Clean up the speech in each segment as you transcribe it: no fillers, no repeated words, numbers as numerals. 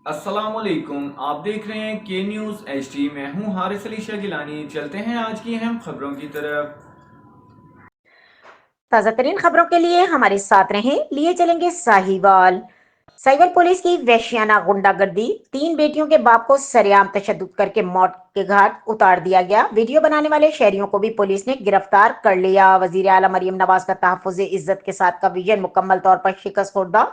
अस्सलामुअलैकुम, आप देख रहे हैं के न्यूज़ HD। मैं हूं हारिस अली शाह गिलानी। चलते हैं आज की अहम खबरों की तरफ। ताजा तरीन खबरों के लिए हमारे साथ रहें। लिए चलेंगे साहिवाल। साहिवाल पुलिस की वहशियाना गुंडागर्दी, 3 बेटियों के बाप को सरेआम तशद्दुद करके मौत के घाट उतार दिया गया। वीडियो बनाने वाले शहरियों को भी पुलिस ने गिरफ्तार कर लिया। वजीर आला मरियम नवाज का तहफ्फुज़ इज्जत के साथ का विजन मुकम्मल तौर पर शिकस्त खुर्दा।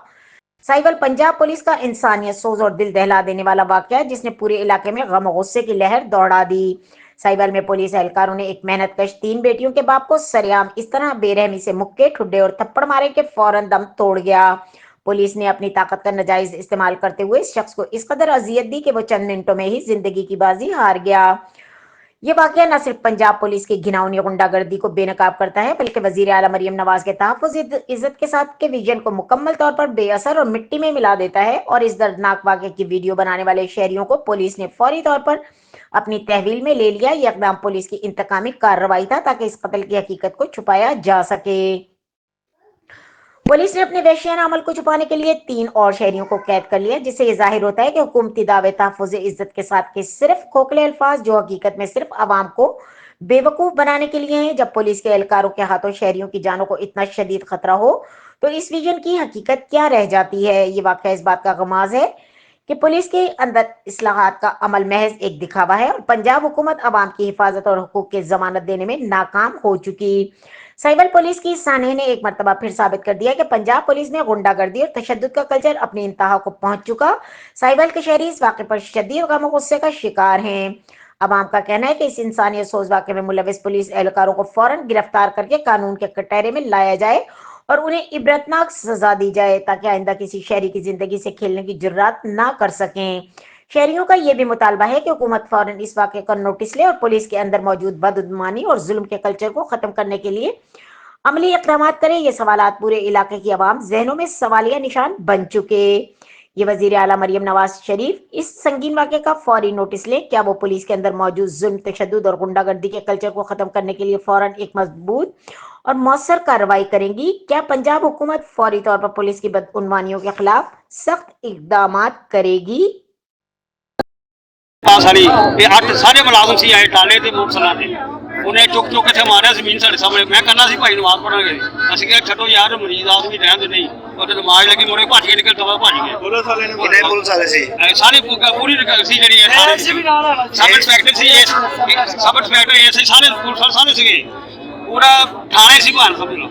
साहिवाल पंजाब पुलिस का इंसानियत सोज और दिल दहला देने वाला वाकया, जिसने पूरे इलाके में गम और गुस्से की लहर दौड़ा दी। साहिवाल में पुलिस एहलकारों ने एक मेहनतकश 3 बेटियों के बाप को सरेआम इस तरह बेरहमी से मुक्के, ठुड्डे और थप्पड़ मारे कि फौरन दम तोड़ गया। पुलिस ने अपनी ताकत का नाजायज इस्तेमाल करते हुए इस शख्स को इस कदर अजियत दी कि वो चंद मिनटों में ही जिंदगी की बाजी हार गया। ये वाकया न सिर्फ पंजाब पुलिस की घिनौनी गुंडागर्दी को बेनकाब करता है, बल्कि वजीर आला मरियम नवाज के तहफ्फुज़ इज्जत के साथ के विजन को मुकम्मल तौर पर बेअसर और मिट्टी में मिला देता है। और इस दर्दनाक वाकये की वीडियो बनाने वाले शहरियों को पुलिस ने फौरी तौर पर अपनी तहवील में ले लिया। यह इकदाम पुलिस की इंतकामी कार्रवाई था ताकि इस कत्ल की हकीकत को छुपाया जा सके। पुलिस ने अपने वहशियाना अमल को छुपाने के लिए 3 और शहरियों को कैद कर लिया, जिससे यह जाहिर होता है कि हुकूमती दावे तहफ्फुज़ इज्जत के साथ के सिर्फ खोखले अल्फाज, जो हकीकत में सिर्फ आवाम को बेवकूफ बनाने के लिए हैं। जब पुलिस के एहलकारों के हाथों शहरियों की जानों को इतना शदीद खतरा हो, तो इस विजन की हकीकत क्या रह जाती है। ये वाकया इस बात का गमाज है कि पुलिस के अंदर इस्लाहात का अमल महज एक दिखावा है और पंजाब हुकूमत अवाम की हिफाजत और हुकूक की जमानत देने में नाकाम हो चुकी। साइबर पुलिस की सानह ने एक मरतबा फिर साबित कर दिया कि पंजाब पुलिस में गुंडागर्दी और तशद्दुद का कल्चर अपनी इंतहा को पहुंच चुका। साइबर के शहरी इस वाक़े पर शदीद गम और गुस्से का शिकार हैं। अवाम का कहना है कि इस इंसानियत सोज वाक़े में मुलविस पुलिस एहलकारों को फौरन गिरफ्तार करके कानून के कटहरे में लाया जाए और उन्हें इबरतनाक सजा दी जाए, ताकि आइंदा किसी शहरी की जिंदगी से खेलने की जुर्रात ना कर सकें। शहरियों का यह भी मुतालबा है कि हुकूमत फौरन इस वाक़े का नोटिस ले और पुलिस के अंदर मौजूद बदगुमानी और जुल्म के कल्चर को खत्म करने के लिए अमली इक़दाम करे। ये सवालात पूरे इलाके की आवाम जहनों में सवालिया निशान बन चुके। ये वजीर आला मरियम नवाज शरीफ इस संगीन वाक़े का फौरी नोटिस लें। क्या वो पुलिस के अंदर मौजूद जुल्म, तशद्दुद और गुंडागर्दी के कल्चर को खत्म करने के लिए फौरन एक मजबूत और मौसर कार्रवाई करेंगी? क्या पंजाब हुकूमत फौरी तौर पर पुलिस की बदउनवानियों के खिलाफ सख्त इक़दाम करेगी? सारी ये 8 सारे मुलाजम सी आए टाले ते मोटरसाइकिल ते उन्हें चुक चुक के मारिया जमीन साढ़े सामने। मैं कहना सी भाई नमाज पढ़ांगे, असं क्या छो यार मरीज आदमी रहने नहीं और नमाज लगी मुड़े भज के निकल दवा भज गए। पुलिस वाले सी सारी पूरी सी जी सब इंस्पैक्टर सी सब इंस्पैक्टर ऐसे सारे पुलिस वाले सारे सी पूरा थाने सी भान समझ लो।